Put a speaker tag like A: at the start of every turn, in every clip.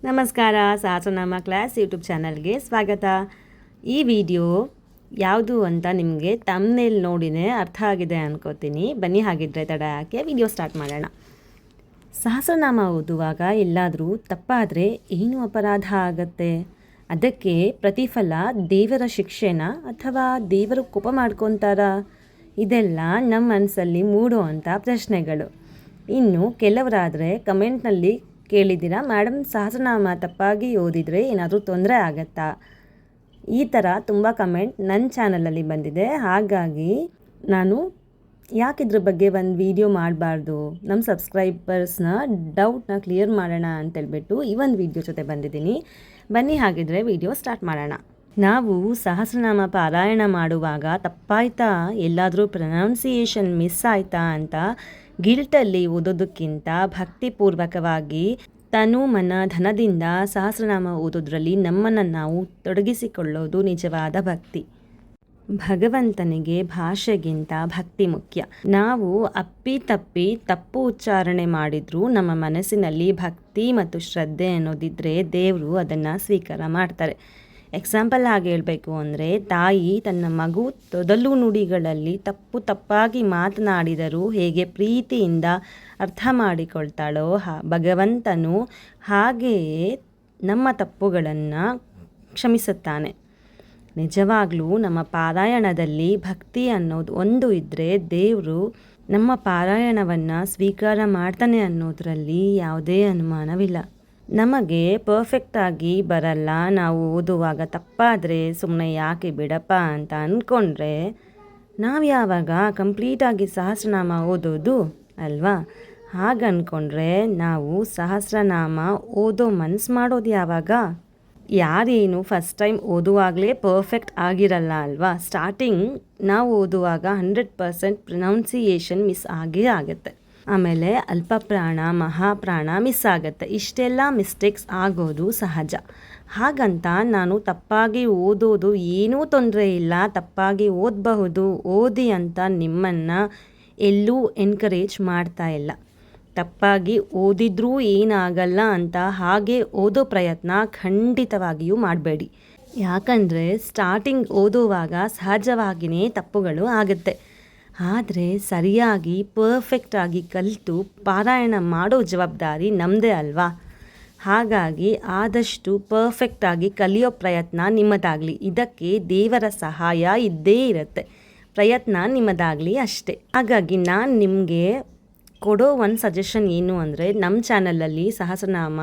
A: ನಮಸ್ಕಾರ. ಸಹಸ್ರನಾಮ class YouTube ಚಾನಲ್ಗೆ ಸ್ವಾಗತ. ಈ ವಿಡಿಯೋ ಯಾವುದು ಅಂತ ನಿಮಗೆ ತಮ್ನೇಲ್ ನೋಡಿನೇ ಅರ್ಥ ಆಗಿದೆ ಅನ್ಕೋತೀನಿ. ಬನ್ನಿ ಹಾಗಿದ್ರೆ ತಡ ಯಾಕೆ ವಿಡಿಯೋ ಸ್ಟಾರ್ಟ್ ಮಾಡೋಣ. ಸಹಸ್ರನಾಮ ಓದುವಾಗ ಎಲ್ಲಾದರೂ ತಪ್ಪಾದರೆ ಏನು ಅಪರಾಧ ಆಗತ್ತೆ? ಅದಕ್ಕೆ ಪ್ರತಿಫಲ ದೇವರ ಶಿಕ್ಷೆನ ಅಥವಾ ದೇವರು ಕೋಪ ಮಾಡ್ಕೊತಾರಾ? ಇದೆಲ್ಲ ನಮ್ಮ ಮನಸ್ಸಲ್ಲಿ ಮೂಡುವಂಥ ಪ್ರಶ್ನೆಗಳು. ಇನ್ನು ಕೆಲವರಾದರೆ ಕಮೆಂಟ್ನಲ್ಲಿ ಕೇಳಿದ್ದೀರಾ, ಮೇಡಮ್ ಸಹಸ್ರನಾಮ ತಪ್ಪಾಗಿ ಓದಿದರೆ ಏನಾದರೂ ತೊಂದರೆ ಆಗತ್ತಾ? ಈ ಥರ ತುಂಬ ಕಮೆಂಟ್ ನನ್ನ ಚಾನಲಲ್ಲಿ ಬಂದಿದೆ. ಹಾಗಾಗಿ ನಾನು ಯಾಕಿದ್ರ ಬಗ್ಗೆ ಒಂದು ವಿಡಿಯೋ ಮಾಡಬಾರ್ದು, ನಮ್ಮ ಸಬ್ಸ್ಕ್ರೈಬರ್ಸ್ನ ಡೌಟ್ನ ಕ್ಲಿಯರ್ ಮಾಡೋಣ ಅಂತೇಳ್ಬಿಟ್ಟು ಈ ಒಂದು ವಿಡಿಯೋ ಜೊತೆ ಬಂದಿದ್ದೀನಿ. ಬನ್ನಿ ಹಾಗಿದ್ರೆ ವಿಡಿಯೋ ಸ್ಟಾರ್ಟ್ ಮಾಡೋಣ. ನಾವು ಸಹಸ್ರನಾಮ ಪಾರಾಯಣ ಮಾಡುವಾಗ ತಪ್ಪಾಯ್ತಾ, ಎಲ್ಲಾದರೂ ಪ್ರೊನೌನ್ಸಿಯೇಷನ್ ಮಿಸ್ ಆಯ್ತಾ ಅಂತ ಗಿಲ್ಟಲ್ಲಿ ಓದೋದಕ್ಕಿಂತ ಭಕ್ತಿಪೂರ್ವಕವಾಗಿ ತನು ಮನ ಧನದಿಂದ ಸಹಸ್ರನಾಮ ಓದೋದ್ರಲ್ಲಿ ನಮ್ಮನ್ನು ನಾವು ತೊಡಗಿಸಿಕೊಳ್ಳೋದು ನಿಜವಾದ ಭಕ್ತಿ. ಭಗವಂತನಿಗೆ ಭಾಷೆಗಿಂತ ಭಕ್ತಿ ಮುಖ್ಯ. ನಾವು ಅಪ್ಪಿತಪ್ಪಿ ತಪ್ಪು ಉಚ್ಚಾರಣೆ ಮಾಡಿದರೂ ನಮ್ಮ ಮನಸ್ಸಿನಲ್ಲಿ ಭಕ್ತಿ ಮತ್ತು ಶ್ರದ್ಧೆ ಅನ್ನೋದಿದ್ದರೆ ದೇವರು ಅದನ್ನು ಸ್ವೀಕಾರ ಮಾಡ್ತಾರೆ. ಎಕ್ಸಾಂಪಲ್ ಆಗಿ ಹೇಳಬೇಕು ಅಂದರೆ, ತಾಯಿ ತನ್ನ ಮಗು ತೊದಲು ನುಡಿಗಳಲ್ಲಿ ತಪ್ಪಾಗಿ ಮಾತನಾಡಿದರೂ ಹೇಗೆ ಪ್ರೀತಿಯಿಂದ ಅರ್ಥ ಮಾಡಿಕೊಳ್ತಾಳೋ ಭಗವಂತನು ಹಾಗೆಯೇ ನಮ್ಮ ತಪ್ಪುಗಳನ್ನು ಕ್ಷಮಿಸುತ್ತಾನೆ. ನಿಜವಾಗ್ಲೂ ನಮ್ಮ ಪಾರಾಯಣದಲ್ಲಿ ಭಕ್ತಿ ಅನ್ನೋದು ಒಂದು ಇದ್ದರೆ ದೇವರು ನಮ್ಮ ಪಾರಾಯಣವನ್ನು ಸ್ವೀಕಾರ ಮಾಡ್ತಾನೆ ಅನ್ನೋದರಲ್ಲಿ ಯಾವುದೇ ಅನುಮಾನವಿಲ್ಲ. ನಮಗೆ ಪರ್ಫೆಕ್ಟಾಗಿ ಬರಲ್ಲ, ನಾವು ಓದುವಾಗ ತಪ್ಪಾದರೆ ಸುಮ್ಮನೆ ಯಾಕೆ ಬಿಡಪ್ಪ ಅಂತ ಅಂದ್ಕೊಂಡ್ರೆ ನಾವು ಯಾವಾಗ ಕಂಪ್ಲೀಟಾಗಿ ಸಹಸ್ರನಾಮ ಓದೋದು ಅಲ್ವಾ? ಹಾಗೆ ಅಂದ್ಕೊಂಡ್ರೆ ನಾವು ಸಹಸ್ರನಾಮ ಓದೋ ಮನಸ್ಸು ಮಾಡೋದು ಯಾವಾಗ? ಯಾರೇನು ಫಸ್ಟ್ ಟೈಮ್ ಓದುವಾಗಲೇ ಪರ್ಫೆಕ್ಟ್ ಆಗಿರಲ್ಲ ಅಲ್ವಾ? ಸ್ಟಾರ್ಟಿಂಗ್ ನಾವು ಓದುವಾಗ 100% ಪ್ರೊನೌನ್ಸಿಯೇಷನ್ ಮಿಸ್ ಆಗೇ ಆಗುತ್ತೆ. ಆಮೇಲೆ ಅಲ್ಪ ಪ್ರಾಣ ಮಹಾಪ್ರಾಣ ಮಿಸ್ ಆಗುತ್ತೆ. ಇಷ್ಟೆಲ್ಲ ಮಿಸ್ಟೇಕ್ಸ್ ಆಗೋದು ಸಹಜ. ಹಾಗಂತ ನಾನು ತಪ್ಪಾಗಿ ಓದೋದು ಏನೂ ತೊಂದರೆ ಇಲ್ಲ, ತಪ್ಪಾಗಿ ಓದಬಹುದು, ಓದಿ ಅಂತ ನಿಮ್ಮನ್ನು ಎಲ್ಲೂ ಎನ್ಕರೇಜ್ ಮಾಡ್ತಾ ಇಲ್ಲ. ತಪ್ಪಾಗಿ ಓದಿದ್ರೂ ಏನಾಗಲ್ಲ ಅಂತ ಹಾಗೆ ಓದೋ ಪ್ರಯತ್ನ ಖಂಡಿತವಾಗಿಯೂ ಮಾಡಬೇಡಿ. ಯಾಕಂದರೆ ಸ್ಟಾರ್ಟಿಂಗ್ ಓದುವಾಗ ಸಹಜವಾಗಿಯೇ ತಪ್ಪುಗಳು ಆಗುತ್ತೆ. ಆದರೆ ಸರಿಯಾಗಿ ಪರ್ಫೆಕ್ಟಾಗಿ ಕಲಿತು ಪಾರಾಯಣ ಮಾಡೋ ಜವಾಬ್ದಾರಿ ನಮ್ಮದೇ ಅಲ್ವಾ? ಹಾಗಾಗಿ ಆದಷ್ಟು ಪರ್ಫೆಕ್ಟಾಗಿ ಕಲಿಯೋ ಪ್ರಯತ್ನ ನಿಮ್ಮದಾಗಲಿ. ಇದಕ್ಕೆ ದೇವರ ಸಹಾಯ ಇದ್ದೇ ಇರುತ್ತೆ. ಪ್ರಯತ್ನ ನಿಮ್ಮದಾಗಲಿ ಅಷ್ಟೇ. ಹಾಗಾಗಿ ನಾನು ನಿಮಗೆ ಕೊಡೋ ಒಂದು ಸಜೆಷನ್ ಏನು ಅಂದರೆ, ನಮ್ಮ ಚಾನಲಲ್ಲಿ ಸಹಸ್ರನಾಮ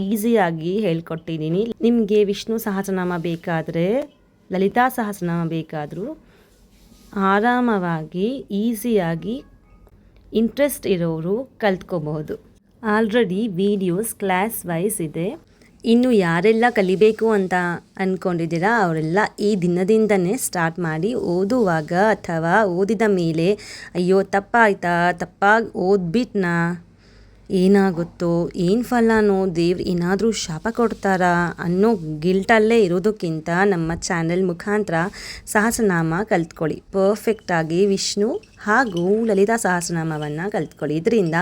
A: ಈಸಿಯಾಗಿ ಹೇಳ್ಕೊಟ್ಟಿದ್ದೀನಿ. ನಿಮಗೆ ವಿಷ್ಣು ಸಹಸ್ರನಾಮ ಬೇಕಾದರೆ, ಲಲಿತಾ ಸಹಸ್ರನಾಮ ಬೇಕಾದರೂ ಆರಾಮವಾಗಿ ಈಸಿಯಾಗಿ ಇಂಟ್ರೆಸ್ಟ್ ಇರೋರು ಕಲ್ತ್ಕೋಬಹುದು. ಆಲ್ರೆಡಿ ವಿಡಿಯೋಸ್ ಕ್ಲಾಸ್ ವೈಸ್ ಇದೆ. ಇನ್ನು ಯಾರೆಲ್ಲ ಕಲಿಬೇಕು ಅಂತ ಅಂದ್ಕೊಂಡಿದ್ದೀರಾ ಅವರೆಲ್ಲ ಈ ದಿನದಿಂದನೇ ಸ್ಟಾರ್ಟ್ ಮಾಡಿ. ಓದುವಾಗ ಅಥವಾ ಓದಿದ ಮೇಲೆ ಅಯ್ಯೋ ತಪ್ಪಾಗಿ ಓದ್ಬಿಟ್ನಾ, ಏನಾಗುತ್ತೋ ಏನು ಫಲನೋ, ದೇವ್ರು ಏನಾದರೂ ಶಾಪ ಕೊಡ್ತಾರಾ ಅನ್ನೋ ಗಿಲ್ಟಲ್ಲೇ ಇರೋದಕ್ಕಿಂತ ನಮ್ಮ ಚಾನೆಲ್ ಮುಖಾಂತರ ಸಹಸ್ರನಾಮ ಕಲ್ತ್ಕೊಳ್ಳಿ. ಪರ್ಫೆಕ್ಟಾಗಿ ವಿಷ್ಣು ಹಾಗೂ ಲಲಿತಾ ಸಹಸ್ರನಾಮವನ್ನು ಕಲ್ತ್ಕೊಳ್ಳಿ. ಇದರಿಂದ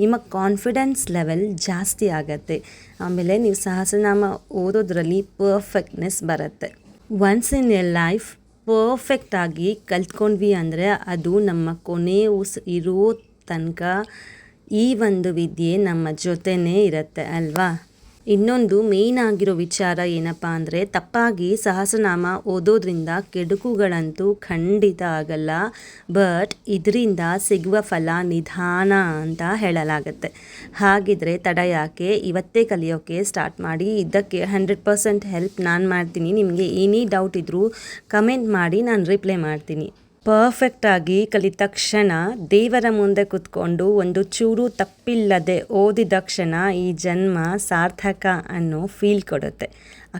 A: ನಿಮ್ಮ ಕಾನ್ಫಿಡೆನ್ಸ್ ಲೆವೆಲ್ ಜಾಸ್ತಿ ಆಗುತ್ತೆ. ಆಮೇಲೆ ನೀವು ಸಹಸ್ರನಾಮ ಓದೋದ್ರಲ್ಲಿ ಪರ್ಫೆಕ್ಟ್ನೆಸ್ ಬರುತ್ತೆ. ಒನ್ಸ್ ಇನ್ ಎ ಲೈಫ್ ಪರ್ಫೆಕ್ಟಾಗಿ ಕಲ್ತ್ಕೊಂಡ್ವಿ ಅಂದರೆ ಅದು ನಮ್ಮ ಕೊನೆ ಇರೋ ತನಕ ಈ ಒಂದು ವಿದ್ಯೆ ನಮ್ಮ ಜೊತೆನೇ ಇರುತ್ತೆ ಅಲ್ವಾ? ಇನ್ನೊಂದು ಮೇಯ್ನ್ ಆಗಿರೋ ವಿಚಾರ ಏನಪ್ಪ ಅಂದರೆ, ತಪ್ಪಾಗಿ ಸಹಸ್ರನಾಮ ಓದೋದ್ರಿಂದ ಕೆಡುಕುಗಳಂತೂ ಖಂಡಿತ ಆಗಲ್ಲ. ಬಟ್ ಇದರಿಂದ ಸಿಗುವ ಫಲ ನಿಧಾನ ಅಂತ ಹೇಳಲಾಗುತ್ತೆ. ಹಾಗಿದ್ರೆ ತಡ ಯಾಕೆ, ಇವತ್ತೇ ಕಲಿಯೋಕ್ಕೆ ಸ್ಟಾರ್ಟ್ ಮಾಡಿ. ಇದಕ್ಕೆ 100% ಹೆಲ್ಪ್ ನಾನು ಮಾಡ್ತೀನಿ. ನಿಮಗೆ ಏನೇ ಡೌಟ್ ಇದ್ದರೂ ಕಮೆಂಟ್ ಮಾಡಿ, ನಾನು ರಿಪ್ಲೈ ಮಾಡ್ತೀನಿ. ಪರ್ಫೆಕ್ಟಾಗಿ ಕಲಿತ ತಕ್ಷಣ ದೇವರ ಮುಂದೆ ಕೂತ್ಕೊಂಡು ಒಂದು ಚೂರು ತಪ್ಪಿಲ್ಲದೆ ಓದಿದ ಕ್ಷಣ ಈ ಜನ್ಮ ಸಾರ್ಥಕ ಅನ್ನೋ ಫೀಲ್ ಕೊಡುತ್ತೆ.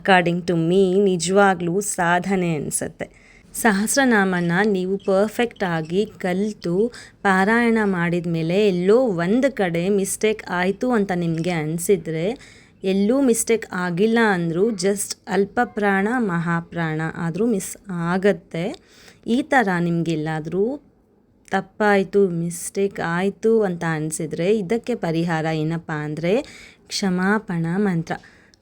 A: ಅಕಾರ್ಡಿಂಗ್ ಟು ಮೀ ನಿಜವಾಗ್ಲೂ ಸಾಧನೆ ಅನಿಸುತ್ತೆ. ಸಹಸ್ರನಾಮನ ನೀವು ಪರ್ಫೆಕ್ಟಾಗಿ ಕಲಿತು ಪಾರಾಯಣ ಮಾಡಿದ ಮೇಲೆ ಎಲ್ಲೋ ಒಂದು ಕಡೆ ಮಿಸ್ಟೇಕ್ ಆಯಿತು ಅಂತ ನಿಮಗೆ ಅನಿಸಿದರೆ, ಎಲ್ಲೂ ಮಿಸ್ಟೇಕ್ ಆಗಿಲ್ಲ ಅಂದರೂ ಜಸ್ಟ್ ಅಲ್ಪ ಪ್ರಾಣ ಮಹಾಪ್ರಾಣ ಆದರೂ ಮಿಸ್ ಆಗತ್ತೆ. ಈ ಥರ ನಿಮಗೆಲ್ಲಾದರೂ ತಪ್ಪಾಯಿತು, ಮಿಸ್ಟೇಕ್ ಆಯಿತು ಅಂತ ಅನಿಸಿದರೆ ಇದಕ್ಕೆ ಪರಿಹಾರ ಏನಪ್ಪ ಅಂದರೆ ಕ್ಷಮಾಪಣ ಮಂತ್ರ.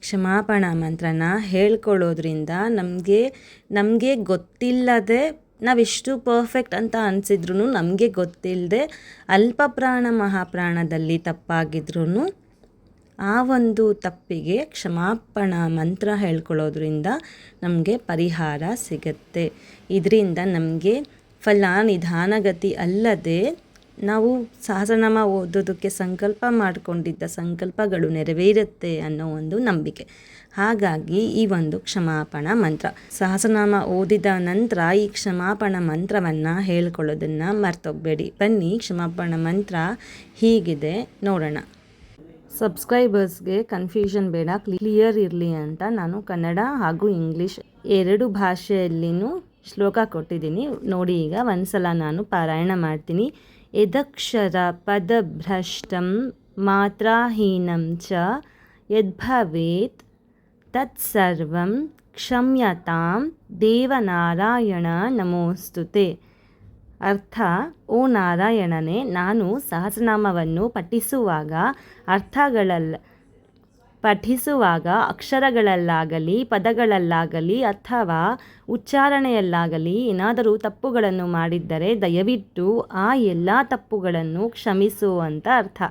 A: ಕ್ಷಮಾಪಣಾ ಮಂತ್ರನ ಹೇಳ್ಕೊಳ್ಳೋದ್ರಿಂದ ನಮಗೆ ಗೊತ್ತಿಲ್ಲದೆ ನಾವೆಷ್ಟು ಪರ್ಫೆಕ್ಟ್ ಅಂತ ಅನಿಸಿದ್ರು ನಮಗೆ ಗೊತ್ತಿಲ್ಲದೆ ಅಲ್ಪ ಪ್ರಾಣ ಮಹಾಪ್ರಾಣದಲ್ಲಿ ತಪ್ಪಾಗಿದ್ರೂ ಆ ಒಂದು ತಪ್ಪಿಗೆ ಕ್ಷಮಾಪಣಾ ಮಂತ್ರ ಹೇಳ್ಕೊಳ್ಳೋದ್ರಿಂದ ನಮಗೆ ಪರಿಹಾರ ಸಿಗುತ್ತೆ. ಇದರಿಂದ ನಮಗೆ ಫಲ ನಿಧಾನಗತಿ ಅಲ್ಲದೆ ನಾವು ಸಹಸ್ರನಾಮ ಓದೋದಕ್ಕೆ ಸಂಕಲ್ಪ ಮಾಡಿಕೊಂಡಿದ್ದ ಸಂಕಲ್ಪಗಳು ನೆರವೇರುತ್ತೆ ಅನ್ನೋ ಒಂದು ನಂಬಿಕೆ. ಹಾಗಾಗಿ ಈ ಒಂದು ಕ್ಷಮಾಪಣಾ ಮಂತ್ರ ಸಹಸ್ರನಾಮ ಓದಿದ ನಂತರ ಈ ಕ್ಷಮಾಪಣಾ ಮಂತ್ರವನ್ನು ಹೇಳ್ಕೊಳ್ಳೋದನ್ನು ಮರ್ತೋಗಬೇಡಿ. ಬನ್ನಿ, ಕ್ಷಮಾಪಣಾ ಮಂತ್ರ ಹೀಗಿದೆ, ನೋಡೋಣ. ಸಬ್ಸ್ಕ್ರೈಬರ್ಸ್ಗೆ ಕನ್ಫ್ಯೂಷನ್ ಬೇಡ, ಕ್ಲಿಯರ್ ಇರಲಿ ಅಂತ ನಾನು ಕನ್ನಡ ಹಾಗೂ ಇಂಗ್ಲೀಷ್ 2 ಭಾಷೆಯಲ್ಲಿನೂ ಶ್ಲೋಕ ಕೊಟ್ಟಿದ್ದೀನಿ. ನೋಡಿ, ಈಗ ಒಂದ್ಸಲ ನಾನು ಪಾರಾಯಣ ಮಾಡ್ತೀನಿ. ಯದಕ್ಷರ ಪದಭ್ರಷ್ಟಂ ಮಾತ್ರಾಹೀನಂ ಚ ಯದ್ಭವೇತ್ ತತ್ಸರ್ವಂ ಕ್ಷಮ್ಯತಾಂ ದೇವನಾರಾಯಣ ನಮೋಸ್ತುತೆ. ಅರ್ಥ: ಓ ನಾರಾಯಣನೇ, ನಾನು ಸಹಸ್ರನಾಮವನ್ನು ಪಠಿಸುವಾಗ ಅಕ್ಷರಗಳಲ್ಲಾಗಲಿ ಪದಗಳಲ್ಲಾಗಲಿ ಅಥವಾ ಉಚ್ಚಾರಣೆಯಲ್ಲಾಗಲಿ ಏನಾದರೂ ತಪ್ಪುಗಳನ್ನು ಮಾಡಿದ್ದರೆ ದಯವಿಟ್ಟು ಆ ಎಲ್ಲ ತಪ್ಪುಗಳನ್ನು ಕ್ಷಮಿಸು ಅಂತ ಅರ್ಥ.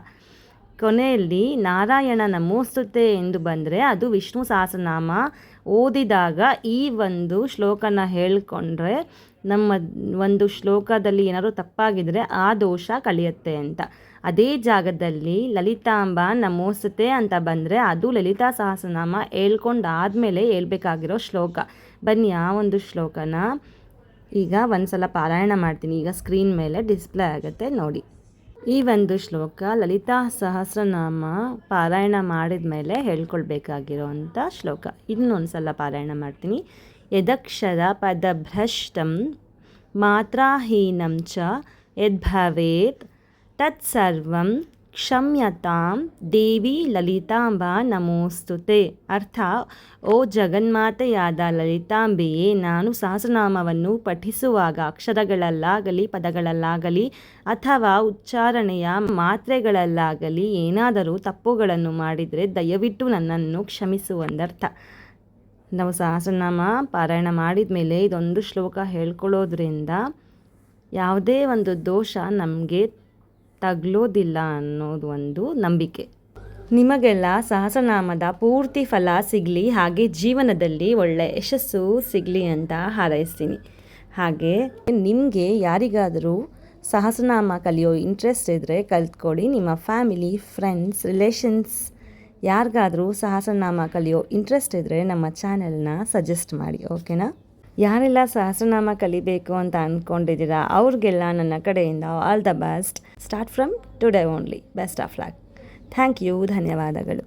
A: ಕೊನೆಯಲ್ಲಿ ನಾರಾಯಣ ನಮೋಸ್ತುತೆ ಎಂದು ಬಂದರೆ ಅದು ವಿಷ್ಣು ಸಹಸ್ರನಾಮ ಓದಿದಾಗ ಈ ಒಂದು ಶ್ಲೋಕನ ಹೇಳ್ಕೊಂಡ್ರೆ ನಮ್ಮ ಒಂದು ಶ್ಲೋಕದಲ್ಲಿ ಏನಾದರೂ ತಪ್ಪಾಗಿದ್ದರೆ ಆ ದೋಷ ಕಳೆಯುತ್ತೆ ಅಂತ. ಅದೇ ಜಾಗದಲ್ಲಿ ಲಲಿತಾಂಬ ನಮೋಸ್ತುತೆ ಅಂತ ಬಂದರೆ ಅದು ಲಲಿತಾ ಸಹಸ್ರನಾಮ ಹೇಳ್ಕೊಂಡಾದಮೇಲೆ ಹೇಳ್ಬೇಕಾಗಿರೋ ಶ್ಲೋಕ. ಬನ್ನಿ, ಆ ಒಂದು ಶ್ಲೋಕನ ಈಗ ಒಂದ್ಸಲ ಪಾರಾಯಣ ಮಾಡ್ತೀನಿ. ಈಗ ಸ್ಕ್ರೀನ್ ಮೇಲೆ ಡಿಸ್ಪ್ಲೇ ಆಗುತ್ತೆ, ನೋಡಿ. ಈ ಒಂದು ಶ್ಲೋಕ ಲಲಿತಾ ಸಹಸ್ರನಾಮ ಪಾರಾಯಣ ಮಾಡಿದ ಮೇಲೆ ಹೇಳ್ಕೊಳ್ಬೇಕಾಗಿರೋವಂಥ ಶ್ಲೋಕ. ಇನ್ನೊಂದು ಸಲ ಪಾರಾಯಣ ಮಾಡ್ತೀನಿ. ಯದಕ್ಷರ ಪದಭ್ರಷ್ಟಂ ಮಾತ್ರಾಹೀನಂ ಚ ಯದ್ಭವೇತ್ ತತ್ಸರ್ವಂ ಕ್ಷಮ್ಯತಾಂ ದೇವಿ ಲಲಿತಾಂಬ ನಮೋಸ್ತುತೆ. ಅರ್ಥ: ಓ ಜಗನ್ಮಾತೆಯಾದ ಲಲಿತಾಂಬೆಯೇ, ನಾನು ಸಹಸ್ರನಾಮವನ್ನು ಪಠಿಸುವಾಗ ಅಕ್ಷರಗಳಲ್ಲಾಗಲಿ ಪದಗಳಲ್ಲಾಗಲಿ ಅಥವಾ ಉಚ್ಚಾರಣೆಯ ಮಾತ್ರೆಗಳಲ್ಲಾಗಲಿ ಏನಾದರೂ ತಪ್ಪುಗಳನ್ನು ಮಾಡಿದರೆ ದಯವಿಟ್ಟು ನನ್ನನ್ನು ಕ್ಷಮಿಸು ಎಂದರ್ಥ. ನಾವು ಸಹಸ್ರನಾಮ ಪಾರಾಯಣ ಮಾಡಿದ ಮೇಲೆ ಇದೊಂದು ಶ್ಲೋಕ ಹೇಳ್ಕೊಳ್ಳೋದ್ರಿಂದ ಯಾವುದೇ ಒಂದು ದೋಷ ನಮಗೆ ತಗಲೋದಿಲ್ಲ ಅನ್ನೋದು ಒಂದು ನಂಬಿಕೆ. ನಿಮಗೆಲ್ಲ ಸಹಸ್ರನಾಮದ ಪೂರ್ತಿ ಫಲ ಸಿಗಲಿ, ಹಾಗೆ ಜೀವನದಲ್ಲಿ ಒಳ್ಳೆಯ ಯಶಸ್ಸು ಸಿಗಲಿ ಅಂತ ಹಾರೈಸ್ತೀನಿ. ಹಾಗೆ ನಿಮಗೆ ಯಾರಿಗಾದರೂ ಸಹಸ್ರನಾಮ ಕಲಿಯೋ ಇಂಟ್ರೆಸ್ಟ್ ಇದ್ದರೆ ಕಲ್ತ್ಕೊಳ್ಳಿ. ನಿಮ್ಮ ಫ್ಯಾಮಿಲಿ, ಫ್ರೆಂಡ್ಸ್, ರಿಲೇಷನ್ಸ್ ಯಾರಿಗಾದರೂ ಸಹಸ್ರನಾಮ ಕಲಿಯೋ ಇಂಟ್ರೆಸ್ಟ್ ಇದ್ದರೆ ನಮ್ಮ ಚಾನೆಲ್ನ ಸಜೆಸ್ಟ್ ಮಾಡಿ, ಓಕೆನಾ? ಯಾರೆಲ್ಲ ಸಹಸ್ರನಾಮ ಕಲಿಬೇಕು ಅಂತ ಅಂದ್ಕೊಂಡಿದ್ದೀರಾ ಅವ್ರಿಗೆಲ್ಲ ನನ್ನ ಕಡೆಯಿಂದ all the best. Start from today only. Best of luck. Thank you. ಧನ್ಯವಾದಗಳು.